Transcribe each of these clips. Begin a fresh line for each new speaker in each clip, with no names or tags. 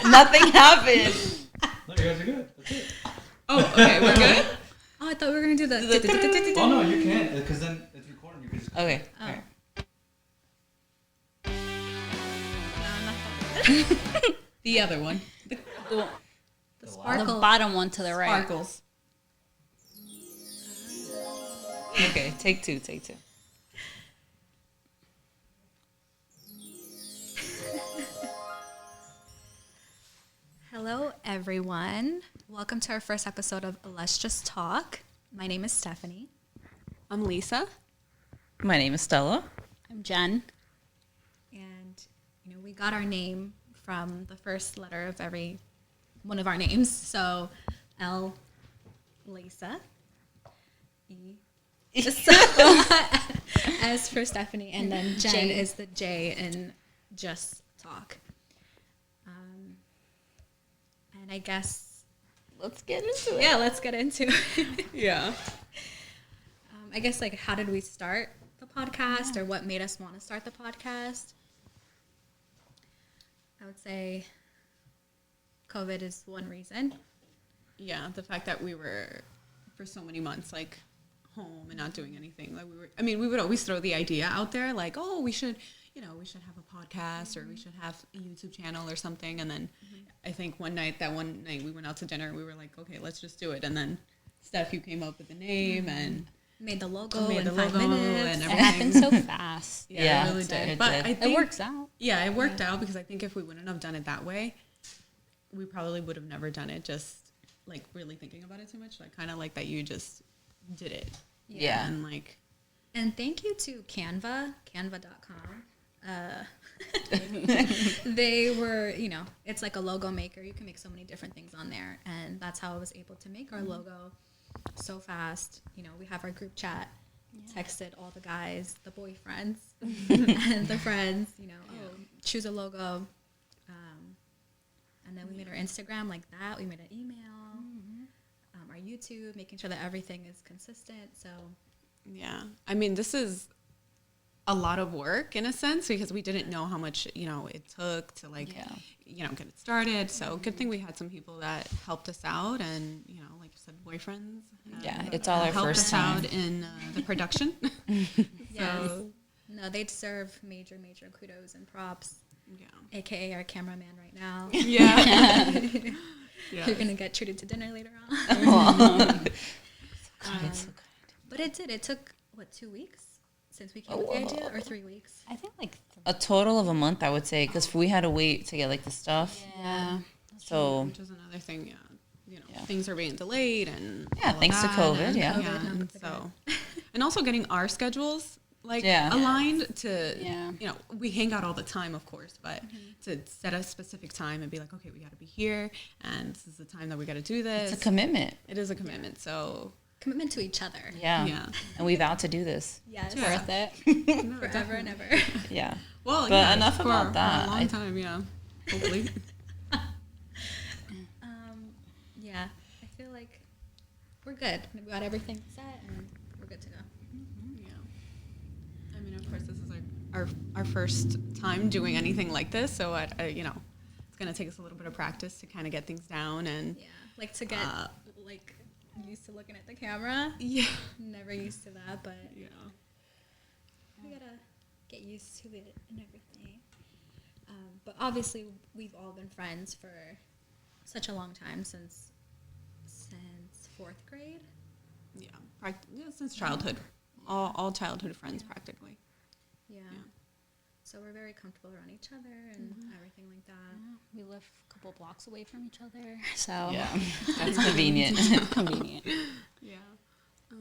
Nothing happened.
No, you guys are good. That's it.
Oh, okay, we're good?
Oh, I thought we were going to do the...
Oh, no, you can't, because then it's recording. You can just...
Okay.
Oh.
All right.
The other one.
The
The
sparkle.
bottom one to the right.
Sparkles.
Okay, take two.
Hello, everyone. Welcome to our first episode of Let's Just Talk. My name is Stephanie.
I'm Lisa.
My name is Stella.
I'm Jen.
And, we got our name from the first letter of every one of our names. So, L, Lisa. E, S for Stephanie. And then Jen
J.
is the J in Just Talk. And I guess...
Let's get into it.
Yeah, let's get into it.
Yeah.
I guess, how did we start the podcast or what made us want to start the podcast? I would say COVID is one reason.
Yeah, the fact that we were, for so many months, home and not doing anything. We would always throw the idea out there, we should have a podcast or we should have a YouTube channel or something. And then I think one night we went out to dinner, we were like, okay, let's just do it. And then, Steph, you came up with the name and...
Made the logo
Made
in
the
5
logo
minutes.
and
It
everything.
happened so fast.
Yeah,
it really did.
it
But
did.
I think
It works out.
Yeah, it worked out because I think if we wouldn't have done it that way, we probably would have never done it. Just really thinking about it too much, kind of that you just did it.
Yeah.
And
And thank you to canva.com. They were, it's like a logo maker. You can make so many different things on there. And that's how I was able to make our logo so fast. We have our group chat. Texted all the guys, the boyfriends, and the friends, choose a logo. And then we made our Instagram like that. We made an email, our YouTube, making sure that everything is consistent. So,
yeah, this is a lot of work in a sense because we didn't know how much, it took to get it started. So good thing we had some people that helped us out and, like you said, boyfriends.
Yeah, it's all our
helped
first
us
time.
out in the production.
yes. No, they deserve major kudos and props.
Yeah.
AKA our cameraman right now.
Yeah.
You're going to get treated to dinner later on.
It's so kind.
But it did. It took, 2 weeks since we came with the idea? Or 3 weeks?
I think
A total of a month, I would say, because we had to wait to get the stuff.
yeah.
So
Which is another thing, yeah. Things are being delayed and
yeah,
all
thanks to
that,
COVID,
and,
yeah.
COVID, no,
and
that's
so, and also getting our schedules
Yeah.
aligned to,
Yeah.
we hang out all the time, of course, but to set a specific time and be like, okay, we got to be here, and this is the time that we got to do this.
it's a commitment.
It is a commitment, so
Commitment to each other.
Yeah.
yeah.
And we vowed to do this.
Yes.
Yeah.
Worth it.
Forever and ever.
Yeah.
Well,
But
yeah,
enough
for
about that.
a long time, yeah. Hopefully.
Yeah. I feel like we're good. We got everything set and we're good to go.
Yeah. Of course, this is our first time doing anything like this, so it's going to take us a little bit of practice to kind of get things down and
Yeah. To get used to looking at the camera.
yeah.
Never used to that, but
Yeah.
we gotta get used to it and everything. But obviously, we've all been friends for such a long time since 4th grade.
Yeah. Since childhood. All childhood friends practically.
Yeah. So we're very comfortable around each other and everything like that.
We live a couple blocks away from each other, so
Yeah. That's convenient.
convenient.
Yeah.
But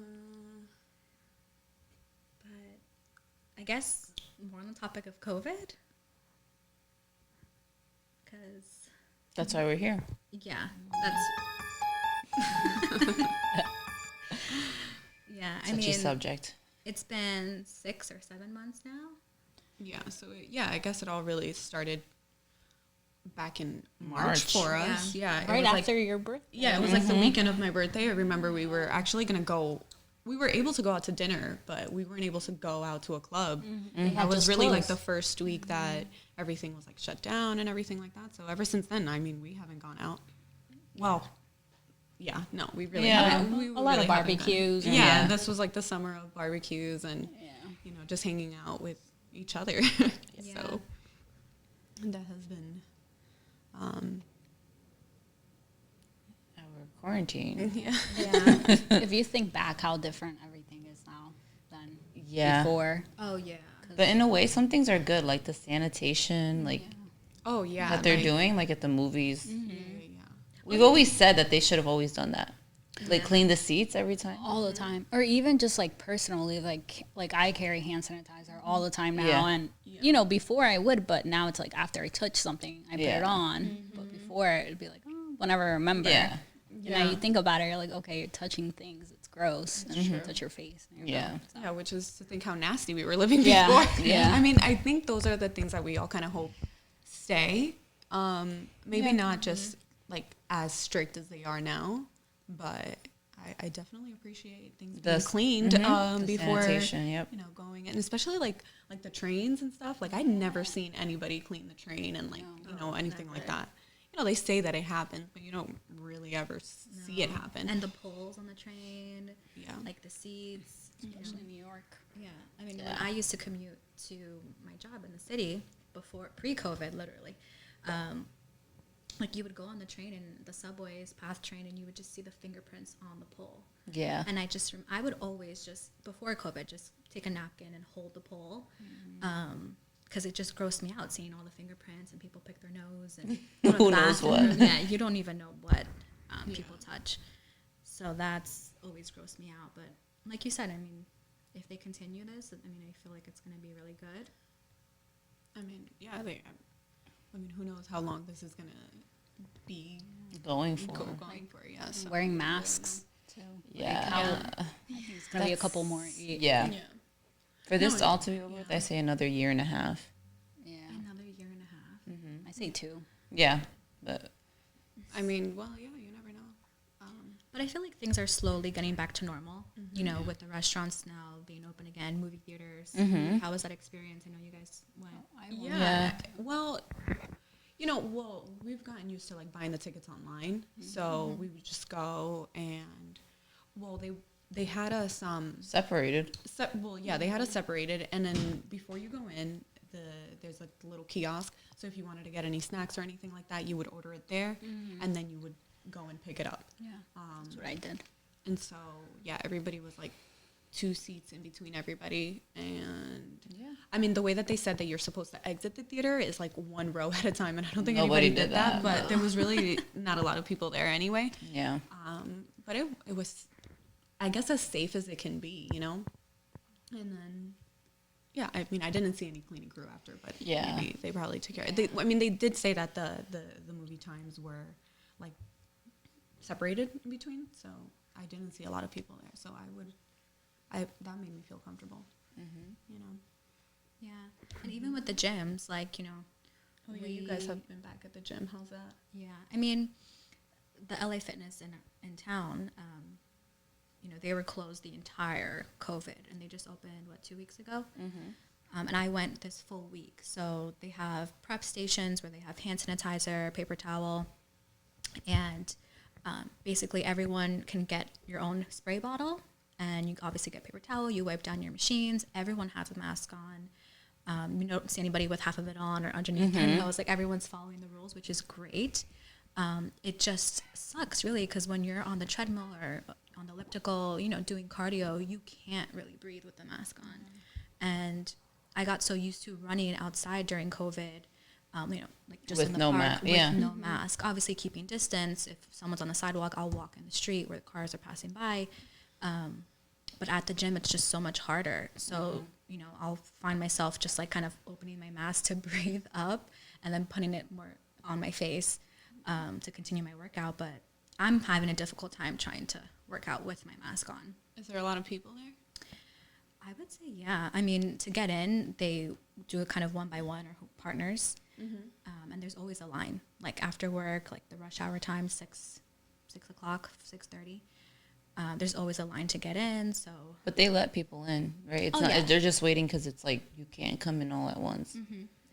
I guess more on the topic of COVID. Because,
That's why we're here.
yeah, that's... yeah,
Such a subject.
it's been 6 or 7 months now.
Yeah. So I guess it all really started back in March
March.
for us. Yeah. It
Right
was
after your birthday.
Yeah, it was the weekend of my birthday. I remember we were actually going to go we were able to go out to dinner, but we weren't able to go out to a club.
They had
That was
just
really like
closed.
the first week that everything was like shut down and everything like that. So ever since then, I mean, we haven't gone out. Well, yeah, no, we really
Yeah.
haven't. We
A lot of
really haven't gone.
barbecues.
Yeah,
Yeah.
this was like the summer of barbecues and
Yeah.
just hanging out with each other.
Yeah.
So that has been,
Our quarantine.
yeah.
Yeah.
If you think back how different everything is now than
Yeah.
before.
Oh yeah.
But in a way, some things are good, like the sanitation, like
Oh yeah.
that they're
like-
doing, like at the movies.
Yeah.
We've always said that they should have always done that, like clean the seats every time.
All the time, or even just like personally, like I carry hand sanitizer all the time now,
Yeah.
and you know before I would, but now it's like after I touch something, I put
Yeah.
it on. But before it'd be like, oh, whenever I remember.
Yeah.
And now you think about it, you're like, okay, you're touching things, it's gross, and you touch your face. And you're
Yeah.
done. So-
Yeah, which is to think how nasty we were living
Yeah,
before.
yeah.
I mean, I think those are the things that we all kind of hope stay. Maybe not just like as strict as they are now, but I definitely appreciate things being cleaned
The
before
sanitation, yep.
going in, especially like the trains and stuff. Like I'd never seen anybody clean the train and like anything like that. They say that it happens, but you don't really ever see it happen.
And the poles on the train.
Yeah.
Like the seats.
Especially in New York.
Yeah, I mean, when I used to commute to my job in the city before pre-COVID, literally, like you would go on the train and the subways, PATH train, and you would just see the fingerprints on the pole.
Yeah.
And I would always just before COVID just take a napkin and hold the pole, because it just grossed me out seeing all the fingerprints and people pick their nose and go to
Who
the
knows
bathroom.
what?
Yeah, you don't even know what people touch. So that's always grossed me out. But like you said, I mean, if they continue this, I mean, I feel like it's going to be really good.
I mean, yeah, I mean, who knows how long this is gonna be
Going for.
going for? Yeah, so
Wearing masks too.
Yeah.
I think it's gonna be a couple more.
Yeah.
yeah.
For this
No,
all to be over with, I say another year and a half.
Yeah.
Another year and a half.
I say 2.
Yeah. But
I mean, well, yeah, you never know.
But I feel like things are slowly getting back to normal, you know, with the restaurants now being open again, movie theaters. How was that experience? I know you guys went.
Yeah. Well, we've gotten used to like buying the tickets online, so we would just go and, they had us
separated.
they had us separated, and then before you go in, there's like the little kiosk. So if you wanted to get any snacks or anything like that, you would order it there, and then you would go and pick it up.
Yeah. That's what I did.
And so everybody was like 2 seats in between everybody, and I mean the way that they said that you're supposed to exit the theater is like 1 row at a time, and I don't think
Nobody
anybody did that,
did
but there was really not a lot of people there anyway.
Yeah.
But it was, I guess, as safe as it can be, And then, I mean, I didn't see any cleaning crew after, but maybe they probably took care. They did say that the movie times were like separated in between, so I didn't see a lot of people there. So that made me feel comfortable,
Yeah. And even with the gyms, like,
Oh yeah, you guys have been back at the gym. How's that?
Yeah, I mean, the LA Fitness in town, they were closed the entire COVID, and they just opened 2 weeks ago. And I went this full week. So they have prep stations where they have hand sanitizer, paper towel, and basically everyone can get your own spray bottle, and you obviously get paper towel. You wipe down your machines. Everyone has a mask on. You don't see anybody with half of it on or underneath their nose. Like, everyone's following the rules, which is great. It just sucks, really, because when you're on the treadmill or on the elliptical, doing cardio, you can't really breathe with the mask on. And I got so used to running outside during COVID, like just
With
in the
no
park
mask,
with no mask. Obviously, keeping distance. If someone's on the sidewalk, I'll walk in the street where the cars are passing by. But at the gym, it's just so much harder. So, I'll find myself just like kind of opening my mask to breathe up and then putting it more on my face to continue my workout. But I'm having a difficult time trying to work out with my mask on.
Is there a lot of people there?
I would say, yeah. I mean, to get in, they do it kind of 1 by 1 or partners. And there's always a line, like after work, like the rush hour time, 6 o'clock, 6:30. There's always a line to get in. So,
But they let people in, right? It's
Oh,
not.
yeah.
They're just waiting because it's like you can't come in all at once.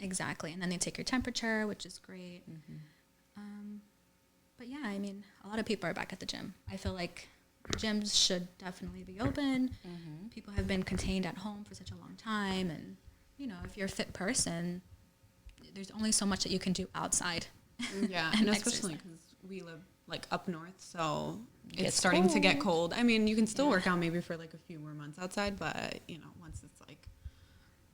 exactly. And then they take your temperature, which is great. But yeah, I mean, a lot of people are back at the gym. I feel like gyms should definitely be open. People have been contained at home for such a long time. And, you know, if you're a fit person, there's only so much that you can do outside.
Yeah,
And
and especially because we live like up north, so it's
Gets
starting to get cold. I mean, you can still work out maybe for like a few more months outside, but you know, once it's like,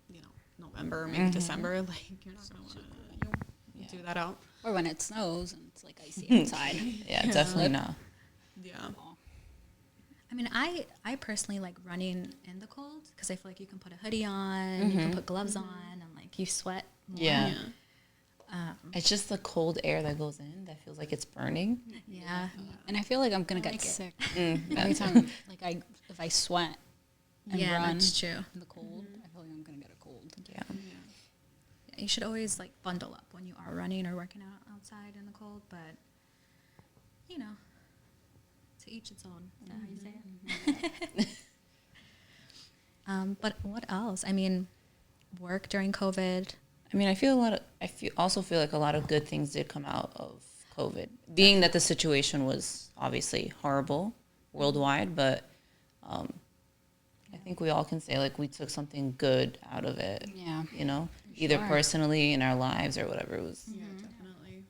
you know, November or maybe December, like you're not gonna want to do that out.
Or when it snows and it's like icy outside.
Yeah, definitely not.
Yeah,
I mean, I personally like running in the cold because I feel like you can put a hoodie on, you can put gloves on, and like you sweat more.
Yeah. It's just the cold air that goes in that feels like it's burning.
Yeah.
And I feel like I'm gonna
I
get
like it.
sick every time. Like if I sweat and
Yeah,
run
that's true.
in the cold, I feel like I'm gonna get a cold.
Yeah.
You should always like bundle up when you are running or working out outside in the cold, but you know, to each its own. Is that how you say it? But what else? I mean, work during COVID.
I mean, also feel like a lot of good things did come out of COVID, being that the situation was obviously horrible worldwide, but I think we all can say like we took something good out of it.
Yeah.
You know, either
Sure.
personally in our lives or whatever it was.
yeah, definitely.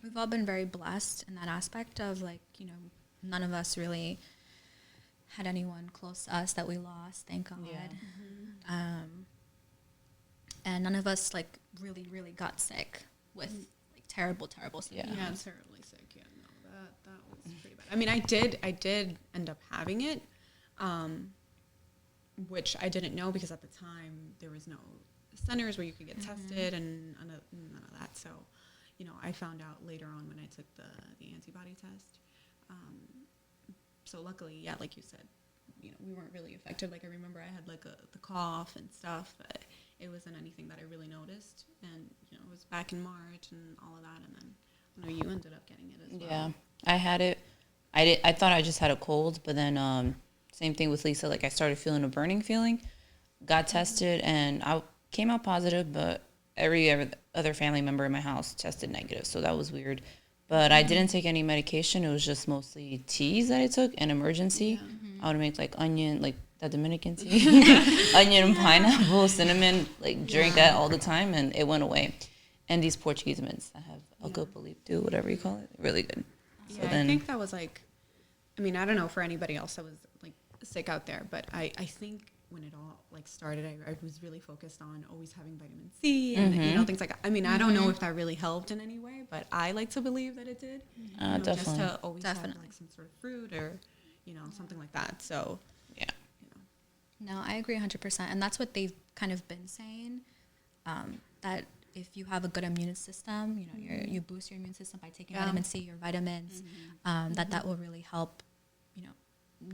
We've all been very blessed in that aspect of like, you know, none of us really had anyone close to us that we lost, thank God.
Yeah.
And none of us like really got sick with like terrible symptoms.
Yeah.
Yeah, it's terribly sick. Yeah, no, that was pretty bad. I mean, I did end up having it, which I didn't know because at the time there was no centers where you could get tested and none of that. So, you know, I found out later on when I took the antibody test. So luckily, yeah, like you said, you know, we weren't really affected. Like I remember I had like the cough and stuff, but it wasn't anything that I really noticed. And, you know, it was back in March and all of that. And then I know you ended up getting it as well.
Yeah, I had it. I thought I just had a cold, but then same thing with Lisa. Like I started feeling a burning feeling, got tested, and I came out positive. But every other family member in my house tested negative, so that was weird. But I didn't take any medication. It was just mostly teas that I took and emergency. I would make like onion, like that Dominican tea, onion and pineapple, cinnamon, like drink that all the time, and it went away. And these Portuguese mints that have eucalyptus, whatever you call it, really good.
Yeah, I think that was like, I mean, I don't know for anybody else that was like sick out there, but I think when it all like started, I was really focused on always having vitamin C and you know things like that. I mean, I don't know if that really helped in any way, but I like to believe that it did. You know,
Definitely.
just to always have like some sort of fruit or you know something like that. So
Yeah.
you know.
No, I agree 100%. And that's what they've kind of been saying, that if you have a good immune system, you know, you boost your immune system by taking vitamin C, your vitamins, that will really help, you know,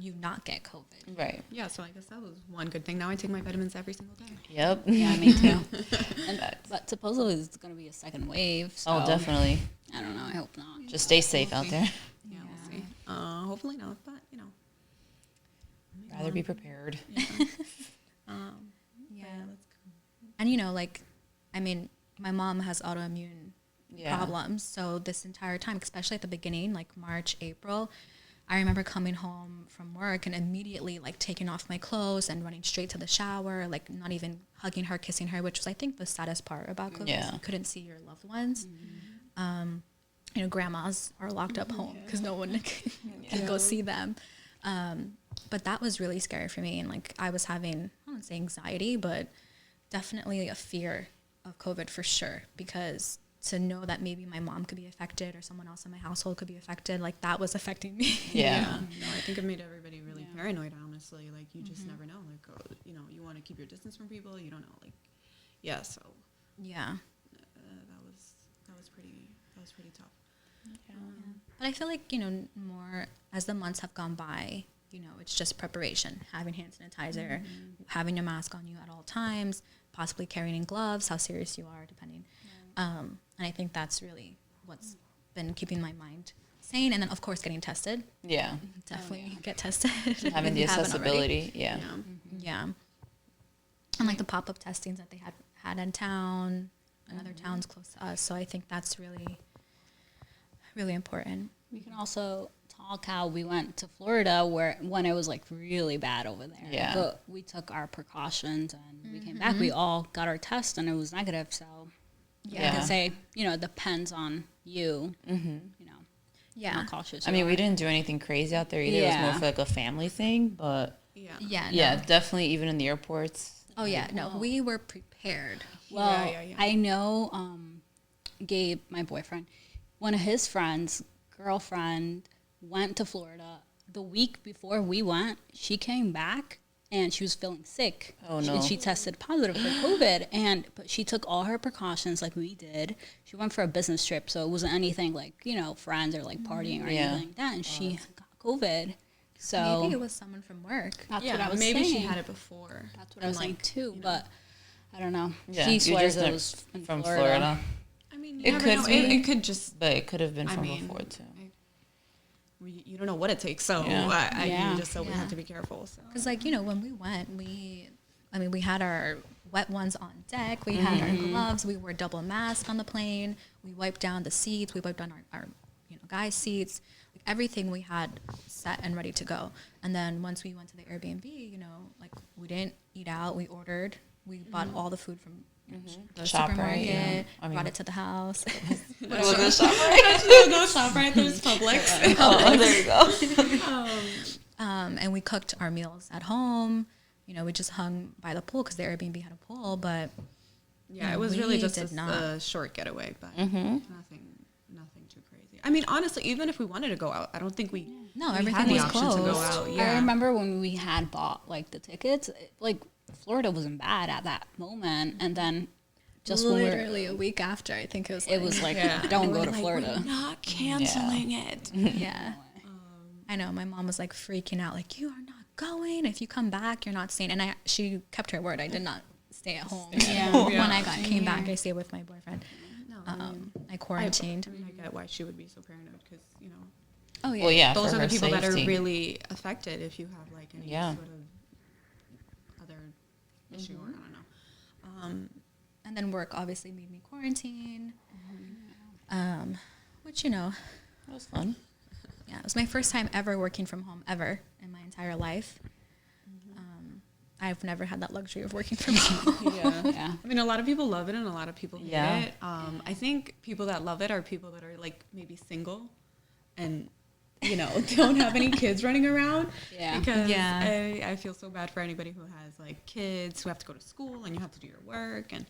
you not get COVID.
Right.
Yeah, so I guess that was one good thing. Now I take my vitamins every single day.
Yep.
Yeah, me too. But supposedly there's going to be a second wave. So
Oh, definitely.
I don't know. I hope not.
Just stay safe out there.
Yeah, we'll see. Hopefully not, but you know.
Rather be prepared.
Yeah.
Yeah.
Let's go.
And, you know, like, I mean, my mom has autoimmune
Yeah.
problems. So this entire time, especially at the beginning, like March, April, I remember coming home from work and immediately like taking off my clothes and running straight to the shower, like not even hugging her, kissing her, which was I think the saddest part about COVID.
Yeah.
You couldn't see your loved ones. You know, grandmas are locked up home because no one can go see them. But that was really scary for me. And like I was having, I don't want to say anxiety, but definitely a fear of COVID for sure, because to know that maybe my mom could be affected or someone else in my household could be affected, like that was affecting me.
Yeah.
No, I think it made everybody really paranoid, honestly. Like, you just never know. Like, you know, you want to keep your distance from people. You don't know. Like, yeah, so
Yeah.
that was pretty tough.
But I feel like, you know, more as the months have gone by, you know, it's just preparation, having hand sanitizer, having your mask on you at all times, possibly carrying gloves, how serious you are, depending. And I think that's really what's been keeping my mind sane. And then, of course, getting tested.
Yeah.
Definitely get tested.
Having
if
the
you haven't already.
accessibility. Yeah.
Yeah. And like the pop-up testings that they had in town and other towns close to us. So I think that's really, really important.
We can also talk how we went to Florida when it was like really bad over there.
Yeah.
But we took our precautions and we came back. We all got our test and it was negative. So I can say, it depends on you.
Yeah.
How cautious
I
you
mean,
are.
we didn't do anything crazy out there either. It was more
Yeah.
for like a family thing, but
Yeah.
yeah,
No.
definitely even in the airports.
Oh, yeah. No, we were prepared.
Well,
Yeah.
I know Gabe, my boyfriend, one of his friends' girlfriend went to Florida. The week before we went, she came back and she was feeling sick.
Oh, no.
And she tested positive for COVID. But she took all her precautions like we did. She went for a business trip, so it wasn't anything like, friends or like partying or anything like that. And she got COVID. So
Maybe it was someone from work.
that's what I was
maybe
saying.
she had it before.
That's what I was saying too. But I don't know.
Yeah,
He
you
swears
just
it was in
from
Florida.
Florida.
I mean,
It could be.
It could just.
But it could have been
I
from
mean,
before too.
You don't know what it takes, so
Yeah.
you just always have to be careful. So.
Because, like, when we went, we had our wet ones on deck. We had our gloves. We wore double masks on the plane. We wiped down the seats. We wiped down our guys' seats. Like, everything we had set and ready to go. And then once we went to the Airbnb, like, we didn't eat out. We ordered. We bought all the food from the
ShopRite,
supermarket.
yeah.
Brought it to the house.
What was the ShopRite?
Go shop right there's Publix.
Oh, there you go.
And we cooked our meals at home. We just hung by the pool because the Airbnb had a pool. But
It was really
we
just
did not.
a short getaway, but nothing too crazy. I mean, honestly, even if we wanted to go out, I don't think we
everything
had the
was
option to go
closed.
out.
I
Yeah,
remember when we had bought like the tickets, like Florida wasn't bad at that moment, and then just when
literally a week after, I think it was like,
don't go to Florida.
We're not canceling it.
yeah. I know my mom was like freaking out, like, you are not going. If you come back, you're not staying. And she kept her word. I did not stay at home. When I came back, I stayed with my boyfriend. I quarantined.
I mean, I get why she would be so paranoid because
Oh yeah.
Well, yeah,
those
for
are the
her
people that are
safety.
really affected if you have like any
Yeah.
sort of other issue or I don't know.
And then work obviously made me quarantine. Which
That was fun.
yeah, it was my first time ever working from home ever in my entire life. I've never had that luxury of working from home.
Yeah.
I mean, a lot of people love it and a lot of people hate
Yeah.
it. I think people that love it are people that are like maybe single and don't have any kids running around.
Yeah.
Because
Yeah.
I feel so bad for anybody who has like kids who have to go to school and you have to do your work. And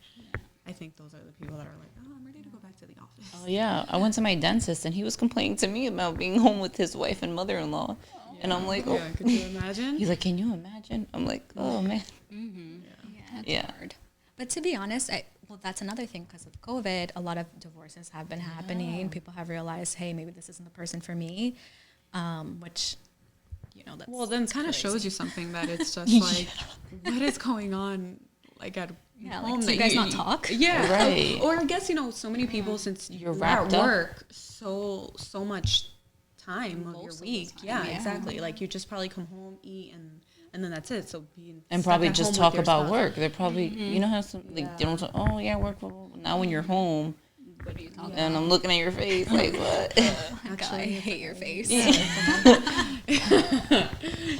I think those are the people that are like, oh, I'm ready to go back to the office.
Oh yeah, I went to my dentist and he was complaining to me about being home with his wife and mother-in-law, and I'm like, oh.
Yeah, could you imagine?
He's like, can you imagine? I'm like, oh man.
That's
Yeah.
hard.
But to be honest, that's another thing because of COVID. A lot of divorces have been happening. People have realized, hey, maybe this isn't the person for me, which, that's
Well, then kind of
crazy.
shows you something that it's just like, what is going on, like at
Yeah,
home?
like, do
that
you guys not talk?
Yeah,
Right.
Or I guess so many people since
You're
you're
wrapped
at
up.
work so much time of your
Most of the
week.
time,
Yeah,
yeah.
exactly. Like you just probably come home, eat, and then that's it. So being
And
stuck
probably
at
just
home
talk
with your
about
spouse.
work. They're probably, you know how some like they don't talk, oh yeah, work. Blah, blah, blah. Now when you're home,
What are you talking
and I'm looking at your face like what?
God, I hate your face.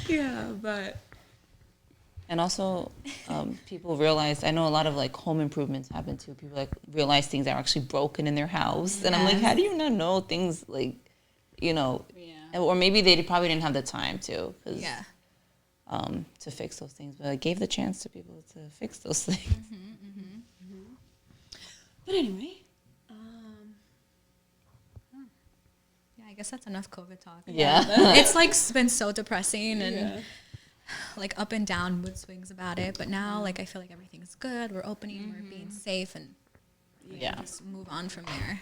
Yeah, but
And also, people realize. I know a lot of like home improvements happen too. People like realize things are actually broken in their house, and I'm like, how do you not know things like, or maybe they probably didn't have the time to,
Yeah.
To fix those things, but I gave the chance to people to fix those things.
but anyway,
Yeah, I guess that's enough COVID talk.
Yeah.
It's like been so depressing and like up and down mood swings about it. But now, like, I feel like everything's good. We're opening, we're being safe, and
Yeah.
just move on from there.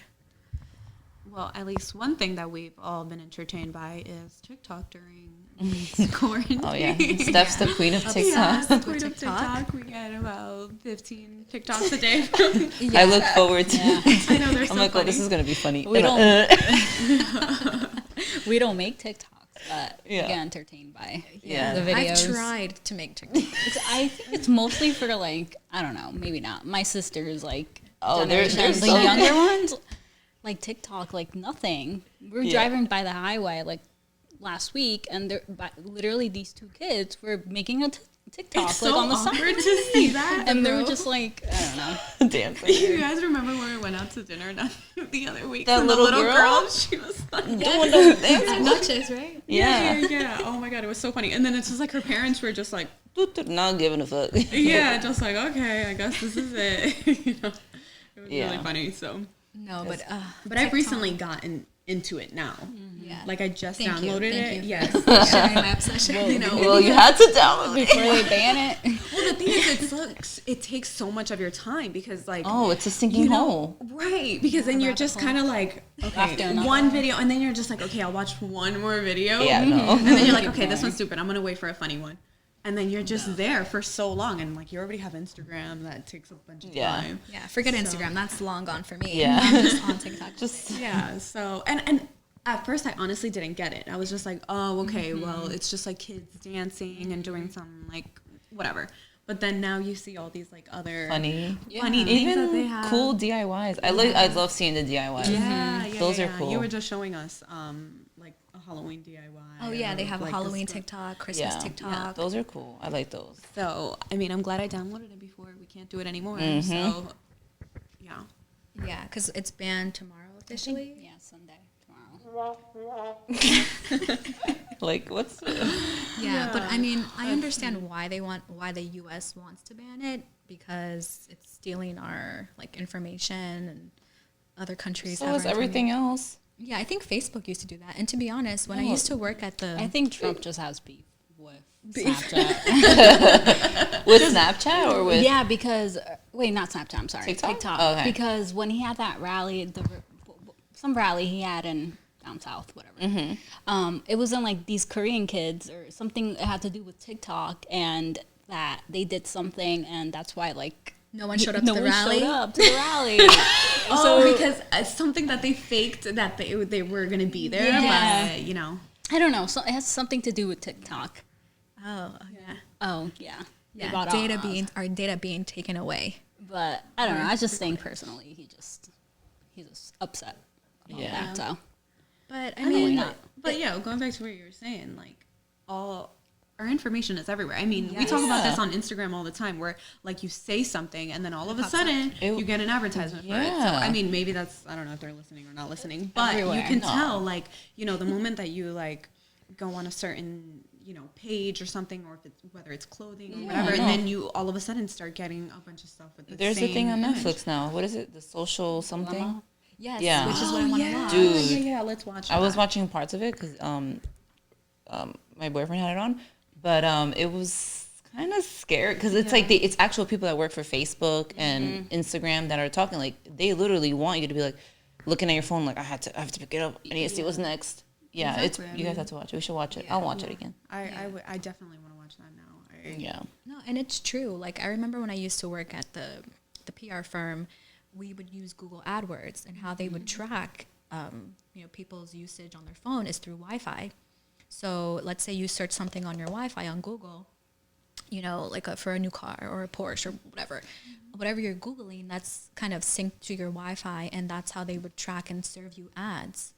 well, at least one thing that we've all been entertained by is TikTok during quarantine.
Oh yeah, Steph's the queen of TikTok.
Yeah,
With
queen of
TikTok.
TikTok. We get about 15 TikToks a day.
I look forward to.
I know they're so
I'm like,
funny.
oh, this is gonna be funny.
We don't- We don't make TikToks, but we
Yeah.
get entertained by
Yeah.
the videos.
I've tried to make TikTok.
I think it's mostly for like, I don't know, maybe not. My sister's like,
Oh,
generation,
there's
the
some-
younger ones, like TikTok, like nothing. We were
Yeah.
driving by the highway like last week, and literally these two kids were making a TikTok
It's
like
so
on the
awkward
side,
to see that.
and they were
bro.
just like, I don't know.
Damn.
You guys remember when we went out to dinner the other week?
That
and the
little
little
girl?
girl, she was like,
Doing those things.
Obnoxious, right?
yeah. Oh my god, it was so funny. And then it's just like her parents were just like,
Not giving a fuck.
yeah, just like, okay, I guess this is it. You know, it was
Yeah.
really funny. So,
No, but
but I've recently gotten into it now.
yeah.
Like I just
Thank you,
downloaded
thank
it.
you.
Yes.
sharing my obsession.
You know,
Well, you had to download it.
Before they ban it.
well, the thing is, it sucks. It takes so much of your time because, like,
Oh, it's a sinking
you know,
hole.
right? Because then you're just kind of like, okay,
After another.
one video, and then you're just like, okay, I'll watch one more video.
Yeah, no.
And then you're like, okay, this one's stupid. I'm gonna wait for a funny one. And then you're just there for so long, and like you already have Instagram that takes a bunch of
Yeah.
time.
Yeah, forget Instagram. That's long gone for me.
Yeah.
I'm just on TikTok.
Just
Yeah. So and at first I honestly didn't get it. I was just like, oh, okay,
Mm-hmm.
well, it's just like kids dancing and doing some like whatever. But then now you see all these like other
funny.
funny things that they
Even
have.
cool DIYs. I love seeing the DIYs.
Yeah,
Those are cool.
You were just showing us like a Halloween DIY.
Oh yeah, they
of,
have a
like,
Halloween
this stuff.
TikTok, Christmas
Yeah.
TikTok.
Those are cool. I like those.
So I mean, I'm glad I downloaded it before. We can't do it anymore.
Mm-hmm.
So yeah.
Yeah, because it's banned tomorrow officially.
Yeah, Sunday tomorrow.
Like what's
Yeah, but I mean, I understand why the U.S. wants to ban it because it's stealing our like information and other countries.
so
have
is
our
everything else.
Yeah, I think Facebook used to do that. And to be honest, when I
No.
used to work at the
I think Trump just has beef with Snapchat.
With Snapchat or with
Yeah, because wait, not Snapchat. I'm sorry,
TikTok? Oh, okay.
Because when he had that rally, some rally he had in down south, whatever. It was in like these Korean kids or something that had to do with TikTok, and that they did something, and that's why like
no one showed up
no
to the
one
rally.
showed up to the rally.
Oh, because something that they faked that they were gonna be there,
Yeah.
but you know.
I don't know. So it has something to do with TikTok.
Oh, yeah.
Oh yeah, They
Yeah,
bought
our data being taken away.
But I don't know. I just think personally, he's just upset. About
Yeah.
That, so
But I
I mean,
mean,
not.
but yeah, going back to what you were saying, like all our information is everywhere. I mean, we talk about this on Instagram all the time, where like you say something and then all of a
pops up.
sudden
It-
you get an advertisement for it. So
Yeah.
I mean, maybe that's I don't know if they're listening or not listening, but
Everywhere.
you can
No.
tell, like the moment that you like go on a certain page or something, or if it's whether it's clothing or whatever,
no.
and then you all of a sudden start getting a bunch of stuff with the
There's
same
a thing on
image.
Netflix now. What is it? The social something?
yes,
Yeah.
which is what I want to watch.
Dude.
yeah, let's watch.
I was
that.
watching parts of it because my boyfriend had it on, but it was kind of scary because it's like it's actual people that work for Facebook and Instagram that are talking. Like they literally want you to be like looking at your phone, like I have to pick it up. I need to see what's next. Yeah,
Exactly, I
you guys
mean-
have to watch it. We should watch it. I'll watch it again.
I definitely want to watch that now.
Yeah.
No, and it's true. Like I remember when I used to work at the PR firm, we would use Google AdWords, and how they would track people's usage on their phone is through Wi-Fi. So let's say you search something on your Wi-Fi on Google, like for a new car or a Porsche or whatever you're Googling, that's kind of synced to your Wi-Fi, and that's how they would track and serve you ads.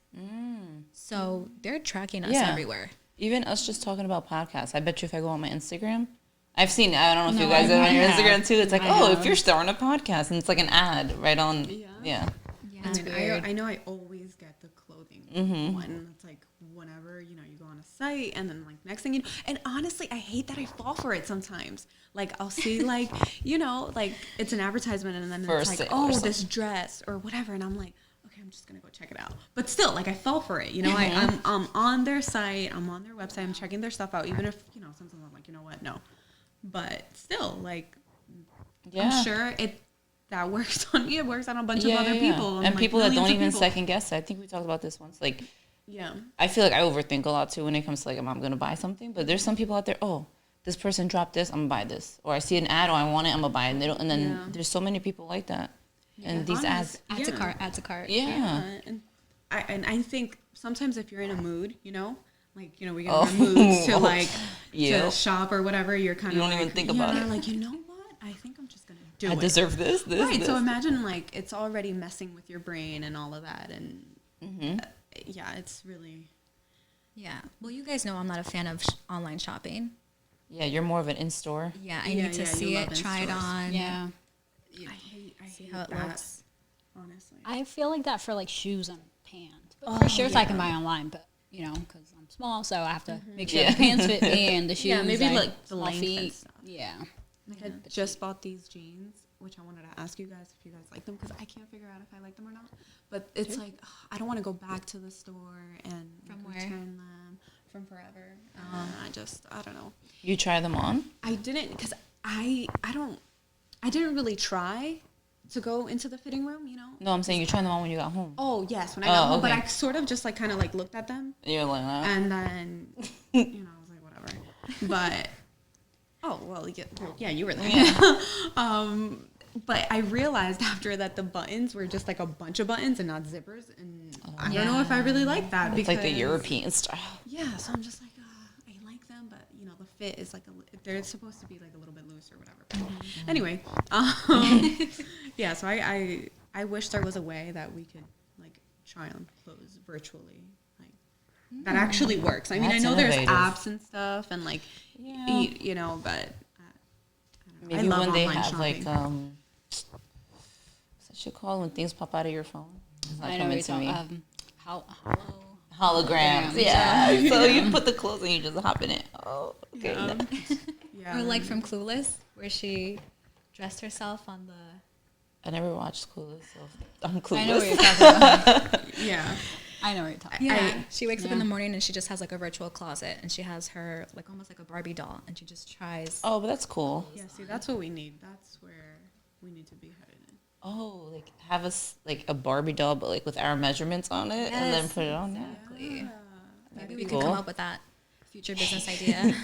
So they're tracking us
Yeah.
everywhere.
Even us just talking about podcasts. I bet you if I go on my Instagram, I've seen. I don't know if you
No,
guys have
I
on your
have.
Instagram too. It's like,
I
if
have.
you're starting a podcast, and it's like an ad right on.
Yeah.
Yeah.
Yeah,
I
it's
mean,
weird.
I know I always get the clothing one. It's like whenever you go on a site, and then like next thing you know, and honestly, I hate that I fall for it sometimes. Like I'll see like like it's an advertisement, and then
For
it's
a
like,
sale
oh,
or
this dress or whatever, and I'm like, okay, I'm just gonna go check it out. But still, like I fell for it. I'm on their site, I'm on their website, I'm checking their stuff out, even if sometimes I'm like, what, no. But still, like
Yeah.
I'm sure that works on me. It works on a bunch of other people.
And
like,
people that
millions
don't
of
even
people.
second guess it. I think we talked about this once. Like,
Yeah.
I feel like I overthink a lot too when it comes to like, I'm gonna buy something. But there's some people out there. Oh, this person dropped this. I'm gonna buy this. Or I see an ad. Oh, I want it. I'm gonna buy it. And they don't. And then
Yeah.
there's so many people like that. And these ads.
Add to cart.
Yeah.
And I think sometimes if you're in a mood, you know, like, you know, we get in our moods to like to shop or whatever, you're kind of
don't
like,
even think about it.
like, you know what? I think I'm just gonna do
I
it.
deserve this.
Right.
This.
So imagine like it's already messing with your brain and all of that, and yeah, it's really.
Yeah. Well, you guys know I'm not a fan of online shopping.
Yeah, you're more of an in-store.
Yeah, I need to
you
see
love
it, try it
in-stores.
on.
Yeah.
I
See
hate
how it
that,
looks.
honestly.
I feel like that for like shoes and pants. But for shirts, I can buy online, but you know, because I'm small, so I have to make sure the pants fit me and the shoes.
Yeah, maybe like the
small
length and
feet.
stuff.
Yeah.
Like I just bought these jeans, which I wanted to ask you guys if you guys like them, because I can't figure out if I like them or not. But it's like I don't want to go back to the store and
From
like,
where?
return them from forever. I don't know.
You try them on?
I didn't, because I didn't really try to go into the fitting room, you know.
No, I'm saying you tried them on when you got home.
Oh yes, when I got home, but
okay.
I sort of just like kind of like looked at them,
You're like,
and then you know I was like whatever. But yeah, you were there. But I realized after that the buttons were just like a bunch of buttons and not zippers, and I don't know if I really like that
it's
because
like the European style.
Yeah, so I'm just like I like them, but you know the fit is like they're supposed to be like a little bit loose or whatever. Anyway, yeah, so I wish there was a way that we could like try on clothes virtually, like that actually works. I mean,
That's
I know there's
innovative.
apps and stuff, and like you know, but I don't know.
Maybe
I love
when they
online
have
shopping.
like what's that shit called when things pop out of your phone? It's not
I know
coming
what
to
you're
me.
talking
Holograms. Yeah. So you put the clothes and you just hop in it. Oh, okay.
Yeah.
Or like from Clueless, where she dressed herself on the.
I never watched Clueless, so I'm clueless.
I know what you're talking about.
Yeah.
I know what you're talking
Yeah,
about.
she wakes up in the morning and she just has like a virtual closet, and she has her like almost like a Barbie doll, and she just tries.
Oh, but that's cool.
Yeah, see, that's what we need. That's where we need to be headed in.
Oh, like have us like a Barbie doll, but like with our measurements on it, and then
Yes,
put it on there.
Exactly. Maybe we
cool.
can come up with that future business idea.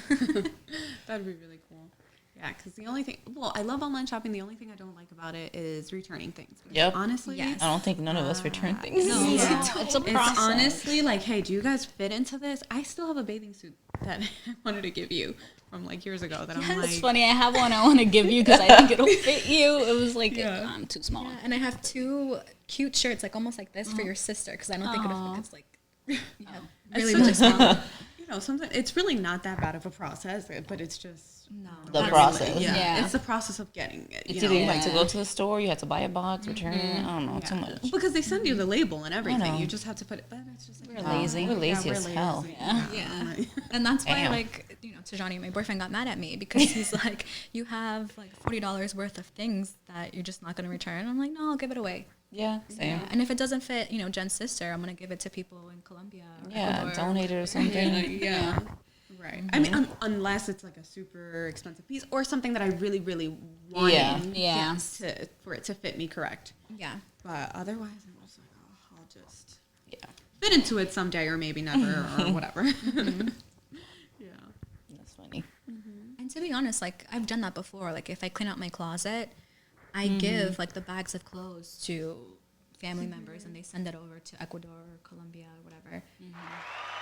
That'd be really cool. Yeah, because the only thing, well, I love online shopping. The only thing I don't like about it is returning things. Because
Yep.
honestly,
Yes.
I don't think none of us return things.
No,
Yeah.
it's
It's a process.
honestly like, hey, do you guys fit into this? I still have a bathing suit that I wanted to give you from like years ago. That I'm like,
It's funny. I have one I want to give you because I think it'll fit you. It was like I'm too small.
Yeah, and I have two cute shirts, like almost like this, for your sister, because I don't think it'll fit. It's like really
it's
just
you know, sometimes it's really not that bad of a process, but it's just
The process.
Yeah.
It's the process of getting it.
It's
You
either
know,
you
like,
have to go to the store, you have to buy a box, return it. I don't know, too much.
because they send you the label and everything.
know.
You just have to put it. But it's just like
We're lazy.
We're lazy
we're
as hell.
Yeah. And that's why,
Damn.
like, you know, Tijani, my boyfriend, got mad at me because he's like, you have like $40 worth of things that you're just not going to return. I'm like, no, I'll give it away.
Yeah, same.
And if it doesn't fit, you know, Jen's sister, I'm going to give it to people in Colombia. Or
Yeah,
Ecuador.
donate it or something.
Yeah. Right. I mean, unless it's like a super expensive piece or something that I really, really wanted.
Yeah.
For it to fit me correct.
Yeah.
But otherwise, I'm just like, oh, I'll just
Yeah,
fit into it someday or maybe never or whatever. Yeah.
that's funny.
And to be honest, like, I've done that before. Like, if I clean out my closet, I give, like, the bags of clothes to family members, and they send it over to Ecuador or Colombia or whatever.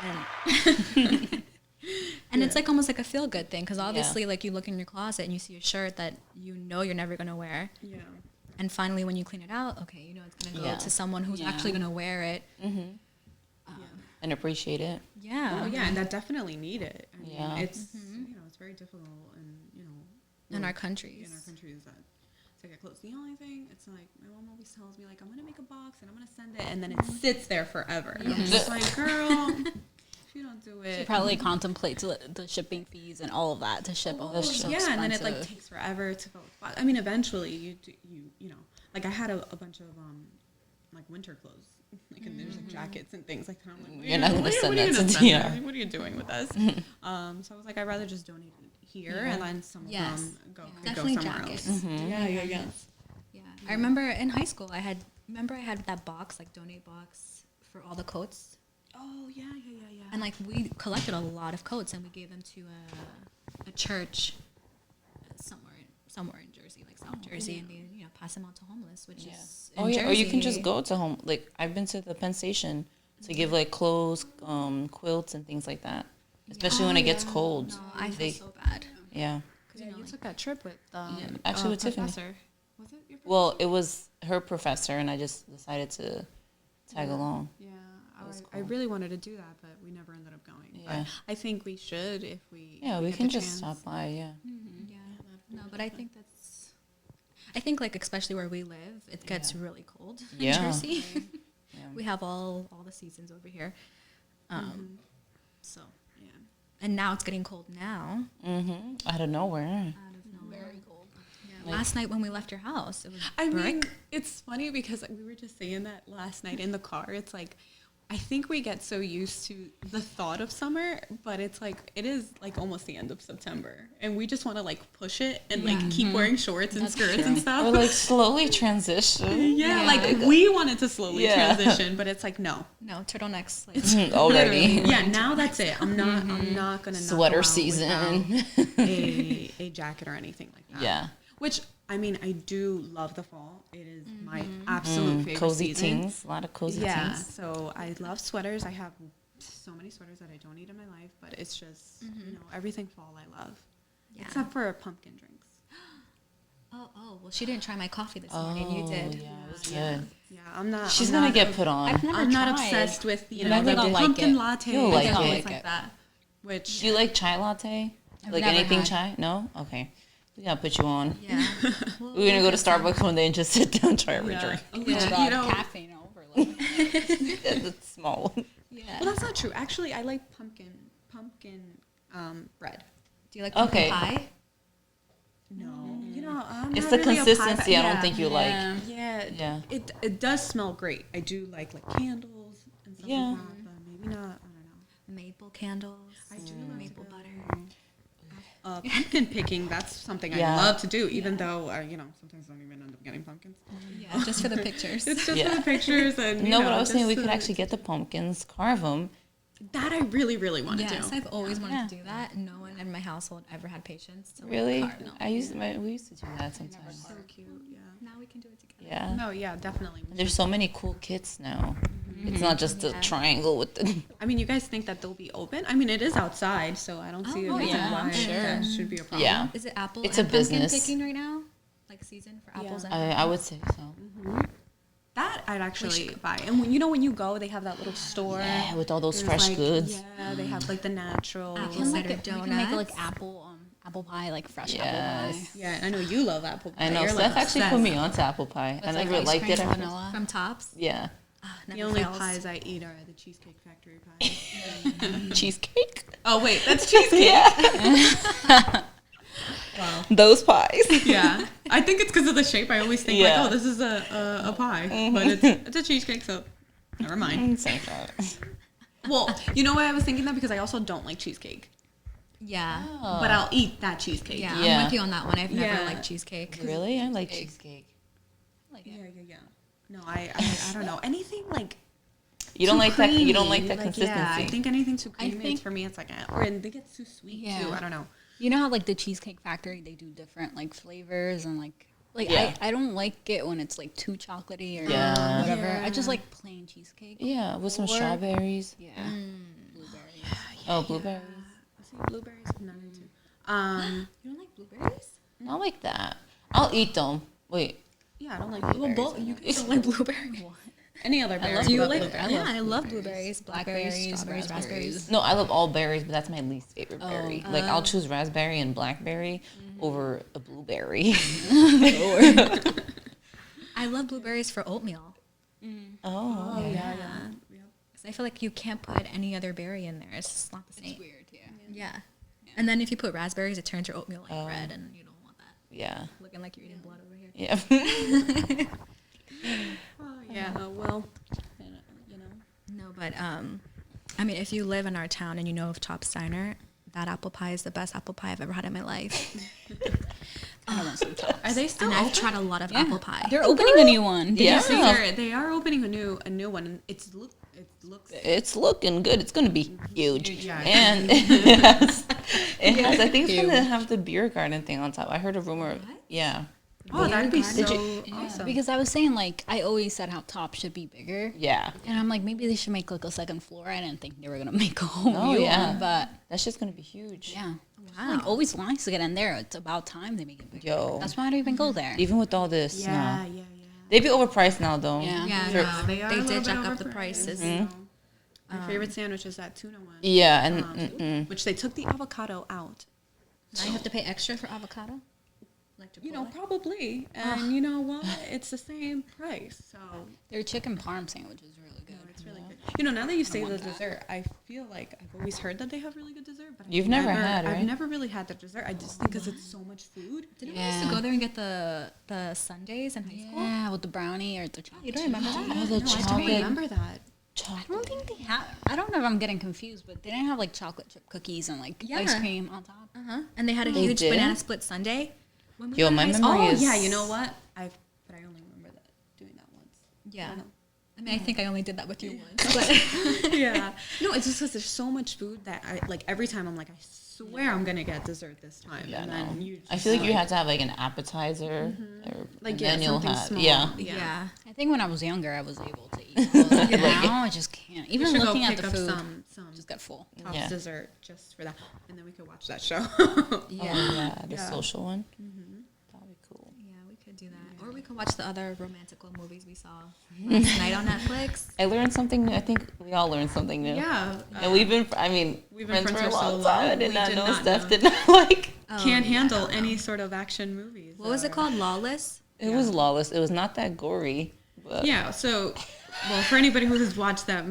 And and it's like almost like a feel good thing, because obviously, like, you look in your closet and you see a shirt that you know you're never gonna wear,
Yeah.
and finally when you clean it out, okay, you know it's gonna go
Yeah.
to someone who's actually gonna wear it.
And appreciate it.
Yeah.
Oh, yeah, and that definitely need it. I mean,
Yeah.
it's you know it's very difficult, and you know
In our countries.
in our countries that to get clothes. The only thing it's like my mom always tells me like I'm gonna make a box and I'm gonna send it, and then it sits there forever. And I'm just like, girl, if you don't do
She
it,
probably contemplates the shipping fees and all of that to ship. Oh, that's so
yeah, and then it like
expensive.
takes forever to go. I mean, eventually you know, like I had a bunch of like winter clothes, like and there's like jackets and things like that. I'm like,
You're not gonna send that to
send
DR.
that? What are you doing with us? So I was like, I'd rather just donate it here, and then some of
Yes.
them could go
Definitely
somewhere
jackets.
else. Yeah.
Yeah. I remember in high school, I had that box, like donate box for all the coats.
Oh yeah.
And like we collected a lot of coats and we gave them to a church somewhere somewhere in Jersey, like South Jersey, and they pass them out to homeless, which
Yeah.
is
Oh
in
yeah, or you can just
Jersey.
go to home. Like I've been to the Penn Station to give like clothes, quilts, and things like that. Especially when it gets cold.
No, I feel
They-
so bad.
Yeah.
Yeah, you took that trip with
Actually, with Tiffany.
professor. Was it your professor?
Well, it was her professor, and I just decided to tag along.
Yeah,
was
I
cool.
really wanted to do that, but we never ended up going.
Yeah.
But I think we should if we.
Yeah,
if
we
get
can
the
just
chance.
stop by. Yeah.
Yeah, no, but I think like especially where we live, it gets really cold in
Yeah.
Jersey.
Yeah.
We have all the seasons over here. So
Yeah.
and now it's getting cold now.
Out of nowhere.
Out of nowhere.
Very cold.
Yeah, last night when we left your house, it was
I
brick.
mean, it's funny because we were just saying that last night in the car. It's like, I think we get so used to the thought of summer, but it's like, it is like almost the end of September. And we just want to like push it and like keep wearing shorts and skirts and stuff.
Or like slowly transition.
yeah, like we wanted to slowly
Yeah.
transition, but it's like, no.
No, turtlenecks. Like,
Already.
Yeah, now that's it. I'm not going to
Sweater season.
a jacket or anything like that.
Yeah.
Which, I mean, I do love the fall. It is my absolute favorite
Cozy
season.
teens. A lot of cozy
Yeah,
teens.
so I love sweaters. I have so many sweaters that I don't need in my life, but it's just, everything fall I love.
Yeah.
Except for pumpkin drinks.
oh, well, she didn't try my coffee this morning. You did.
Yeah, it was good.
Yeah, I'm not.
She's
I'm
gonna
not
get put on.
I've never
I'm not
tried.
obsessed with,
But
know,
I think
the
I'll like
pumpkin
it.
latte
You'll
and
like
things
it.
like that. Which,
Do you like chai latte?
I've
Like
never
anything
had.
chai? No? Okay. We gotta put you on.
Yeah. Well,
We're gonna go to Starbucks one day and just sit down and try every drink.
yeah, you know,
Caffeine overload.
Yeah, the small one.
yeah.
well, that's not true. Actually, I like pumpkin bread.
Do you like pumpkin
Okay.
pie?
No, you know, I'm
It's
not
the
really a pie
consistency I
yeah.
don't think you like.
Yeah,
Yeah.
It does smell great. I do like candles and stuff
Yeah.
like that, but maybe not. I don't know.
Maple candles.
I do
maple butter.
Pumpkin picking, that's something
Yeah.
I love to do, even though, sometimes I don't even end up getting pumpkins.
Yeah, just for the pictures.
It's just
Yeah.
for the pictures and,
No, but I was saying we
just,
could actually get the pumpkins, carve them.
That I really, really want to
Yes,
do.
I've always wanted
Yeah.
to do that. No one in my household ever had patience to
Really?
carve. No.
We used to do that sometimes.
So cute, yeah.
Now we can do it together.
Yeah.
No, yeah, definitely.
There's so many cool kits now. It's not just a
Yeah.
triangle with the.
I mean, you guys think that they'll be open? I mean, it is outside, so I don't see a
Oh,
reason
yeah,
why
I'm sure.
that should be a problem.
Yeah.
Is it apple
It's
and
a
pumpkin
business.
picking right now? Like season for apples and
I would say so.
That I'd actually buy. And when you go, they have that little store.
Yeah, with all those
There's,
fresh
like,
goods.
Yeah, they have like the natural.
Apple
Can
cider
we can make like
donuts.
apple pie, like fresh
Yes.
apple pie.
Yeah, I know you love apple pie.
I know.
You're,
Steph
like,
actually put
obsessed.
me onto apple pie. I
With, like,
never
ice
liked
cream
it.
and
At first.
vanilla.
from Tops.
Yeah.
The
Never
only
fails.
pies I eat are the Cheesecake Factory pies.
Cheesecake.
Oh wait, that's cheesecake.
Yeah.
Wow.
Those pies.
Yeah, I think it's because of the shape. I always think
Yeah.
like, oh, this is a pie, but it's a cheesecake, so never mind.
Same thing.
Well, you know why I was thinking that, because I also don't like cheesecake,
Yeah.
but I'll eat that cheesecake.
Yeah,
Yeah.
I'm with you on that one. I've never
Yeah.
liked cheesecake.
Really? I like cheesecake.
Yeah. No, I don't know anything like.
You don't
too
like that. You don't
creamy,
like that consistency.
Yeah, I think anything too creamy,
think-
it's for me, it's like, or and they get too sweet
Yeah.
too. I don't know.
You know how like the Cheesecake Factory, they do different like flavors and like
Yeah.
I don't like it when it's like too chocolatey or
Yeah.
whatever. I just like plain cheesecake.
Yeah, with some
Or-
strawberries.
Yeah. Blueberries.
Oh, blueberries.
See, blueberries, I'm not into.
You don't like blueberries?
Not like that. I'll eat them. Wait.
Yeah, I don't like
Well,
blueberries.
both. You don't like blueberries.
Any other berry?
love
Do you
but
like?
blueberry.
Yeah, I love blueberries, blackberries,
Blackberries,
strawberries, raspberries.
No, I love all berries, but that's my least favorite berry. Like
Oh.
I'll choose raspberry and blackberry over a blueberry.
I love blueberries for oatmeal.
Oh.
Yeah.
'Cause I feel like you can't put any other berry in there. It's just not the same.
It's weird, yeah.
Yeah. And then if you put raspberries, it turns your oatmeal like red, and you don't want that.
Yeah.
Looking like you're eating blood over here.
Yeah.
Yeah. Well, you know.
No, but I mean, if you live in our town and you know of Top Steiner, that apple pie is the best apple pie I've ever had in my life.
I want some tops.
Are they still
And I've
open?
tried a lot of
Yeah.
apple pie.
They're opening a new one. Did
Yeah.
you see?
They are opening a new one. And it looks.
It's looking good. It's gonna be huge.
Yeah.
And it has. I think it's gonna have the beer garden thing on top. I heard a rumor. Yeah.
Oh, that'd be
Did
so
Yeah,
awesome.
because I was saying like I always said how top should be bigger.
Yeah.
And I'm like, maybe they should make like a second floor. I didn't think they were gonna make a whole
Oh,
new
yeah.
one, but
That's just gonna be huge.
yeah,
Wow.
like always wants to get in there. It's about time they make it bigger.
Yo.
That's why I don't even go there.
Even with all this.
yeah,
No.
yeah.
They'd be overpriced now, though.
Yeah.
Yeah,
Sure.
no,
They are a
they
little
did
bit
jack up the
overpriced.
prices.
My favorite sandwich is that tuna one.
Yeah, and
Which they took the avocado out.
Now you have to pay extra for avocado. Like
You know,
Chipotle?
probably. And you know what? It's the same price. So
Their chicken parm sandwich is really good.
it's really good. You know, now that you say the dessert, I feel like I've always heard that they have really good dessert, but
You've never had, right?
I've never really had the dessert. I just think because it's so much food.
Didn't we used to go there and get the sundaes in high school?
Yeah, with the brownie or the chocolate.
You don't remember that?
Oh, the
No, I don't
chocolate.
remember that.
I don't think they have. I don't know if I'm getting confused, but they didn't have like chocolate chip cookies and like
Yeah.
ice cream on top.
Uh-huh. And they had a
They
huge
did?
banana split sundae. When we
Yo,
were in
my
high
memory
school.
Oh
is-
yeah, you know what? But I only remember that doing that once.
Yeah.
I know.
I mean, I think I only did that with you once. But
Yeah. No, it's just because there's so much food that I like every time I'm like, I swear I'm gonna get dessert this time.
Yeah,
and
no.
then you
I
just,
feel like you have to have like an appetizer, or
like
and
yeah,
then you'll
something
have
small.
yeah.
yeah.
I think when I was younger, I was able to eat. All that. Now I just can't.
You
Even
should go
looking at
pick
the
up
food,
some
just get full.
Top's
Yeah.
dessert just for that, and then we could watch that show.
Oh, yeah, the
Yeah.
social one. That'd be cool.
Yeah, we could do that. Or we could watch the other romantical movies we saw last night on Netflix.
I learned something new. I think we all learned something new.
Yeah.
And we've been, I mean,
We've been
friends for a
friends for so
long time. I
long.
did
We
not
did
know
not
Steph
know.
did not like.
Can't handle any sort of action movies.
What was it called? Lawless?
It was lawless. It was not that gory. But
Yeah. So, well, for anybody who has watched that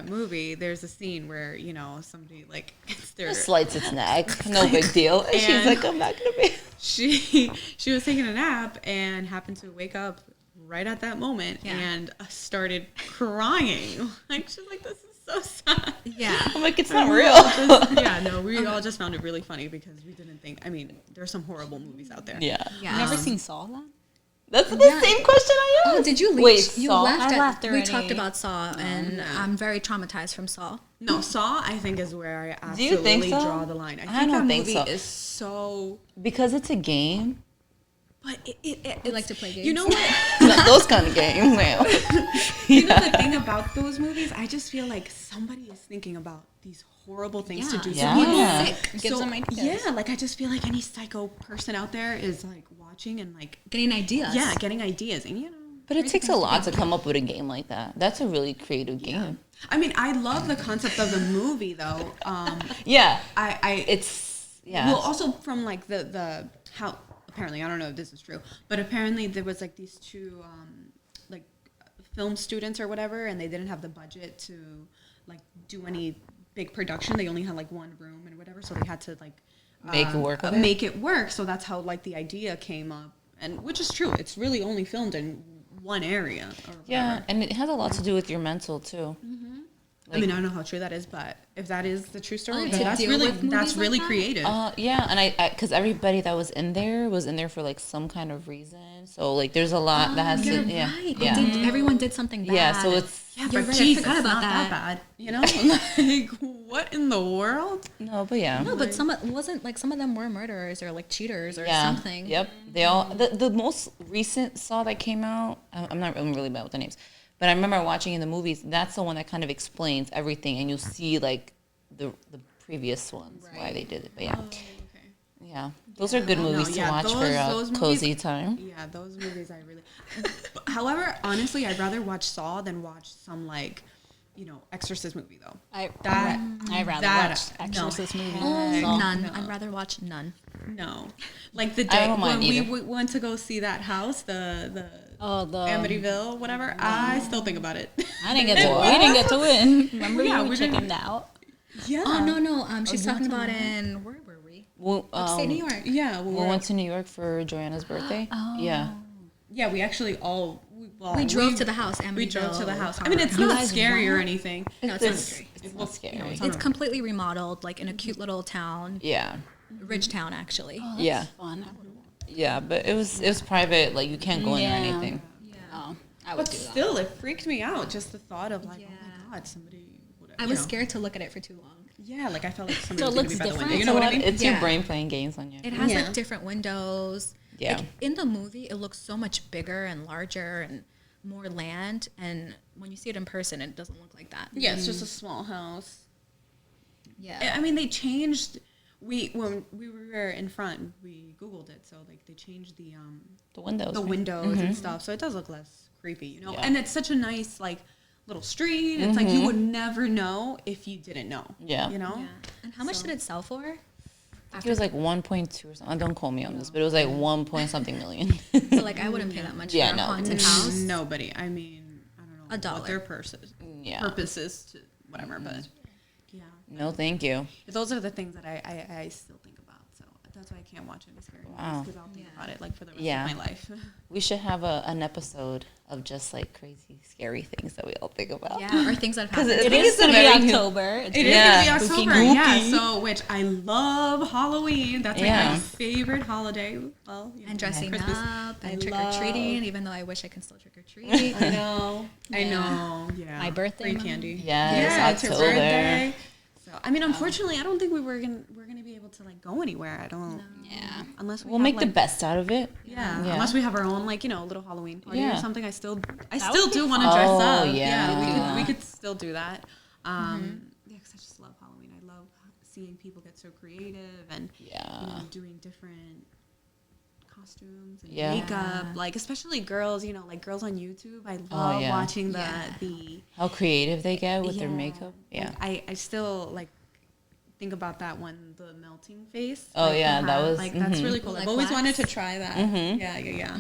movie, there's a scene where somebody like gets their
Just slights its neck. No big deal. And she's
And-
like, I'm not gonna be.
she was taking a nap and happened to wake up right at that moment
Yeah.
and started crying. Like she's like, this is so sad.
Yeah.
I'm like, it's not
We
real.
all just- yeah, no, we all just found it really funny because we didn't think. I mean, there's some horrible movies out there.
Yeah.
Yeah.
You never seen Saw then?
That's the
Yeah.
same question I asked.
Oh, did you leave?
Wait,
you
Saw?
left
I
at,
left
we
already.
talked about Saw, and I'm very traumatized from Saw.
No, Saw I think is where I
Do you think
absolutely
so?
draw the line. I think
don't
that
think
movie
so.
is so.
Because it's a game.
But
You like to play games.
You know what?
Not those kind of games, man.
You know the thing about those movies? I just feel like somebody is thinking about these horrible things to do.
Yeah.
So people
Yeah.
sick.
Gives them ideas.
Yeah, like I just feel like any psycho person out there is like watching and like
Getting ideas.
yeah, getting ideas and
But it takes a lot to come up with a game like that. That's a really creative game.
I mean, I love the concept of the movie though.
Yeah.
I
It's yeah.
well also from like the how apparently I don't know if this is true, but apparently there was like these two like film students or whatever, and they didn't have the budget to like do any big production. They only had like one room and whatever, so they had to like
Make it work with it?
Make it work. So that's how like the idea came up, and which is true. It's really only filmed in one area. Or
Yeah,
whatever.
and it has a lot to do with your mental too.
I mean, I don't know how true that is, but if that is the true story,
Oh,
then
to
that's
deal
really
with movies
that's
like
really
that?
creative.
Yeah, and I because everybody that was in there for like some kind of reason. So like, there's a lot that has
You're
to. Yeah,
right.
yeah,
Everyone did something bad.
yeah. So it's
yeah,
you're
but
right, I
Jesus,
forgot about
not that
that.
bad. You know, like what in the world?
no, but yeah.
No, but some of them were murderers or like cheaters or
Yeah.
something.
Yep. They all the most recent Saw that came out. I'm really bad with the names, but I remember watching in the movies. That's the one that kind of explains everything, and you'll see like the previous ones why they did it. But yeah, yeah, those are good movies to
yeah,
watch
those-
for
those
a
movies-
cozy time.
Yeah, those movies I really. However, honestly, I'd rather watch Saw than watch some like, Exorcist movie though.
I'd rather
that-
watch Exorcist movies.
Oh, none. I'd rather watch none.
No, like the
I
day
don't mind
when we
either.
went to go see that house, the
Oh, the
Amityville, whatever. I still think about it.
I didn't get to. We didn't get to win. Remember,
Yeah,
we
we didn't-
chickened out.
Yeah.
Oh no. She's
you
talking
went to
about
New
in where were we?
Well,
Upstate New York.
Yeah,
we went to New York for Joanna's birthday.
Oh.
Yeah.
Yeah, we actually all.
We drove to the house.
We drove to the
Amityville
house. I mean, it's
Horror
not
House.
scary or anything.
No, it's not scary.
It's not scary.
It's completely remodeled, like in a cute little town,
Yeah.
ridge town actually.
Yeah.
Fun.
Yeah, but it was private. Like you can't go in or
Yeah.
anything.
Oh, I would
But
do that.
still, it freaked me out. Just the thought of like,
Yeah.
oh my God, somebody would.
I was scared to look at it for too long.
Yeah, like I felt like somebody
So
was
it
going to
looks
be by the
different?
window. You know what I mean?
It's
Yeah.
your brain playing games on you.
It has
Yeah.
like different windows.
Yeah.
Like, in the movie, it looks so much bigger and larger and more land. And when you see it in person, it doesn't look like that.
Yeah, it's just a small house.
Yeah.
I mean, they changed. When we were in front, we Googled it. So like they changed the
windows. right?
windows and stuff. So it does look less creepy, you know.
Yeah.
And it's such a nice like little street. It's like you would never know if you didn't know.
Yeah.
You know.
Yeah. And how much
So-
did it sell for?
I think it was like 1.2 or something. Don't quote me on this, but it was like 1 point something million.
So like I wouldn't pay that much
Yeah,
for a
no.
haunted house.
Nobody. I mean, I don't know
$1.
what their purpose
Yeah.
purposes to whatever, but yeah.
No, thank you.
Those are the things that I still think about. So that's why I can't watch any scary movies
Wow.
because I'll think
Yeah.
about it like for the rest
Yeah.
of my life.
We should have an episode of just like crazy, scary things that we all think about.
Yeah, or things that have
Because
happened.
It
think
is
it's a
going to be
very-
October. It's
It is
Yeah.
gonna be
Spooky,
October, yeah.
spooky.
So, which I love Halloween. That's like
Yeah.
my favorite holiday. Well, you know,
And dressing
Christmas.
up and
I
trick or
love-
treating, even though I wish I can still trick or treat.
I know. I
Yeah.
know. Yeah.
My birthday
Free
month.
candy.
Yes,
yeah, it's your
October.
birthday. So, I mean, unfortunately, I don't think we're gonna be able to like go anywhere. I don't.
Yeah.
Unless we
We'll
have,
make the
like,
best out of it.
Yeah,
Yeah.
unless we have our own like little Halloween party or
Yeah.
something. I still
would
do
be
want to dress
fun.
up.
Oh, yeah.
we could still do that. Yeah, because I just love Halloween. I love seeing people get so creative and
Yeah.
doing different costumes and
Yeah.
makeup. Like especially girls, like girls on YouTube. I love
yeah.
watching the
Yeah.
the
How creative they get with their
yeah.
makeup. Yeah.
Like, I still like think about that one, the melting face.
Oh,
like,
yeah,
they
that
have,
was-
like that's
mhm.
really cool.
Like
I've always
wax?
wanted to try that.
Mhm.
Yeah.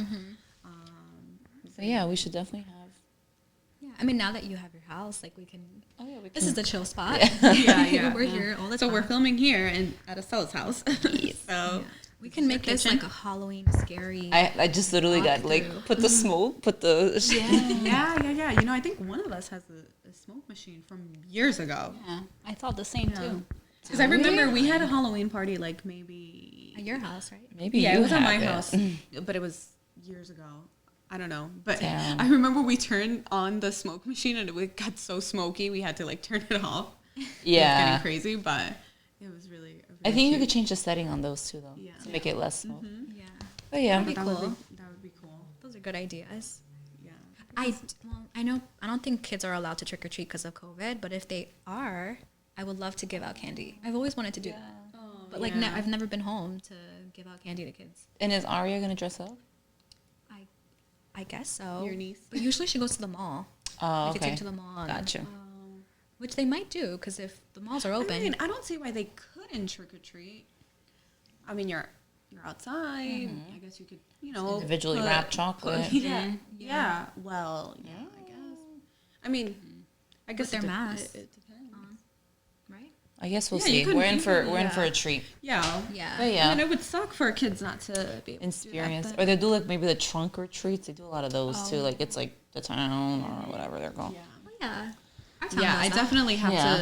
So yeah, we should definitely have.
Yeah, I mean, now that you have your house, like we can.
Oh yeah, we
This is the chill spot.
Yeah.
We're here all the
So
time.
we're filming here and at Estella's house. So
We can make this
kitchen.
like a Halloween scary.
I just literally got like
Walkthrough.
put the smoke, put the
yeah. I think one of us has a smoke machine from years ago.
Yeah. I thought the same too.
Because I remember we had a Halloween party like maybe.
At your house, right?
maybe
Yeah,
you
it was at
have
my
it.
house, but it was years ago. I don't know, but
Damn.
I remember we turned on the smoke machine and it got so smoky we had to like turn it off. It was
Yeah.
getting crazy, but it was really.
I think you
cute.
could change the setting on those too though.
Yeah.
To make it less smoke.
Yeah,
But yeah.
That'd be
That
cool.
would be cool.
Those are good ideas.
Yeah.
I know. I don't think kids are allowed to trick or treat because of COVID, but if they are, I would love to give out candy. I've always wanted to do that, but like I've never been home to give out candy to kids.
And is Aria gonna dress up?
I guess so.
Your niece?
But usually she goes to the mall.
Oh,
We could
okay.
take to the mall. and-
Gotcha.
Which they might do because if the malls are open.
I mean, I don't see why they couldn't trick or treat. I mean, you're outside. I guess you could,
Individually
put-
wrap chocolate.
Yeah. Well, yeah, I guess. I mean, I guess
their
it
masks
It depends.
right?
I guess we'll
Yeah,
see.
you could-
We're in
you
for
could-
we're in for
yeah.
a treat.
Yeah.
Yeah.
But
I
yeah.
mean, it would suck for kids not to be able
Experience.
to do that.
Or they do like maybe the trunk or treats. They do a lot of those too.
Oh.
Like it's like the town or whatever they're called.
Yeah.
Yeah. Our town
Yeah,
does
I
that.
definitely have
Yeah.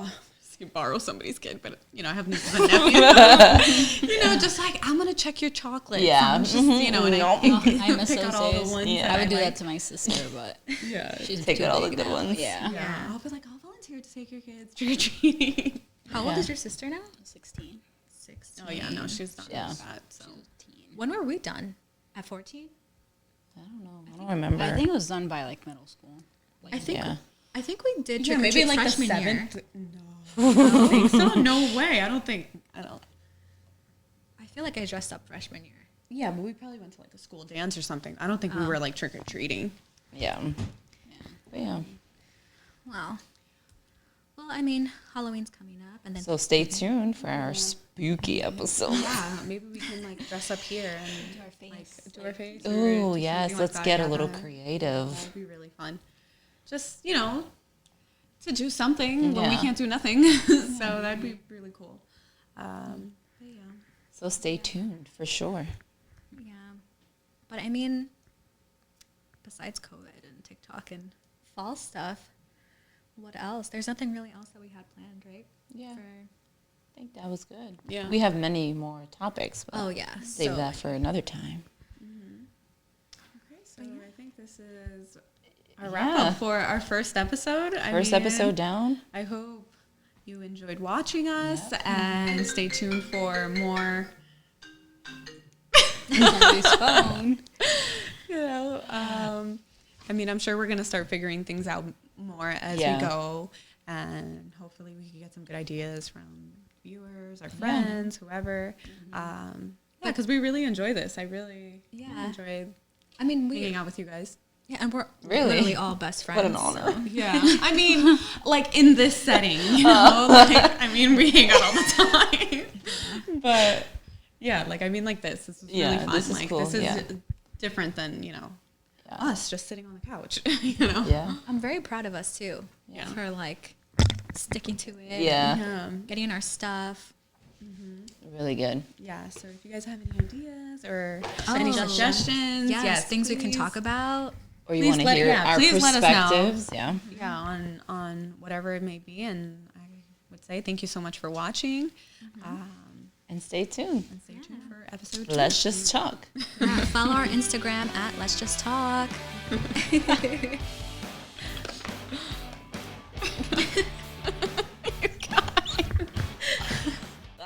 to borrow somebody's kid, but I have nieces and nephews. Just like I'm gonna check your chocolate.
Yeah.
I'm just, and I
Nope.
I miss
pick out
those
all the
days.
ones.
Yeah.
I would do
like.
that to my sister, but
Yeah.
she's
Take
too
out all the
big
good
now.
ones.
Yeah.
Yeah. I'll be like, I'll volunteer to take your kids trick or treating.
How old
Yeah.
is your sister now?
16.
16.
Oh yeah, no, she's not
Yeah.
like that. So
When were we done? At 14?
I don't know. I don't remember.
I think it was done by like middle school. Like,
I think
Yeah.
I think we did
yeah,
trick or
maybe
treat
like the
freshman year.
7th. No, I don't think so. No way. I don't.
I feel like I dressed up freshman year.
Yeah, but we probably went to like a school dance or something. I don't think we were like trick or treating.
Yeah. But yeah.
Wow. Well, I mean, Halloween's coming up, and then
So stay tuned for our spooky episode.
Yeah, maybe we can like dress up here and
Do our face.
do our face. or
Oh
do
yes,
something like
let's
that.
get
Yeah,
a little
that-
creative.
That'd be really fun. Just to do something when we
Yeah.
can't do nothing. So that'd be really cool. But yeah.
So stay tuned for sure.
yeah. But I mean, besides COVID and TikTok and fall stuff, what else? There's nothing really else that we had planned, right?
Yeah.
For,
I think that was good.
Yeah.
We have many more topics, but
oh yeah.
save
so,
that for another time.
Okay, so I think this is our wrap
Yeah.
up for our first episode.
First episode down.
I hope you enjoyed watching us and stay tuned for more.
Somebody's phone.
You know, I mean, I'm sure we're gonna start figuring things out more as
Yeah.
we go, and hopefully we can get some good ideas from viewers, our friends, whoever. Yeah, because we really enjoy this. I really enjoyed
I mean,
hanging out with you guys.
yeah, and we're
Really?
literally all best friends.
What an honor.
so-
Yeah, I mean, like in this setting, you know, like I mean, we hang out all the time, but yeah, like I mean, like this is really
Yeah,
fun.
this is
like
cool,
this is
yeah.
different than
Yeah.
us just sitting on the couch, you know.
Yeah.
I'm very proud of us too
Yeah.
for like sticking to it.
Yeah.
Yeah.
Getting our stuff.
Really good.
Yeah. So if you guys have any ideas or
Oh.
any suggestions,
Yes, things we can
please.
talk about.
Or you
Please
want to
let-
hear
yeah,
our
please let us know.
perspectives. Yeah.
Yeah, on whatever it may be, and I would say thank you so much for watching.
And stay tuned.
And stay tuned for episode 2.
Let's just talk.
Follow our Instagram at Let's Just Talk.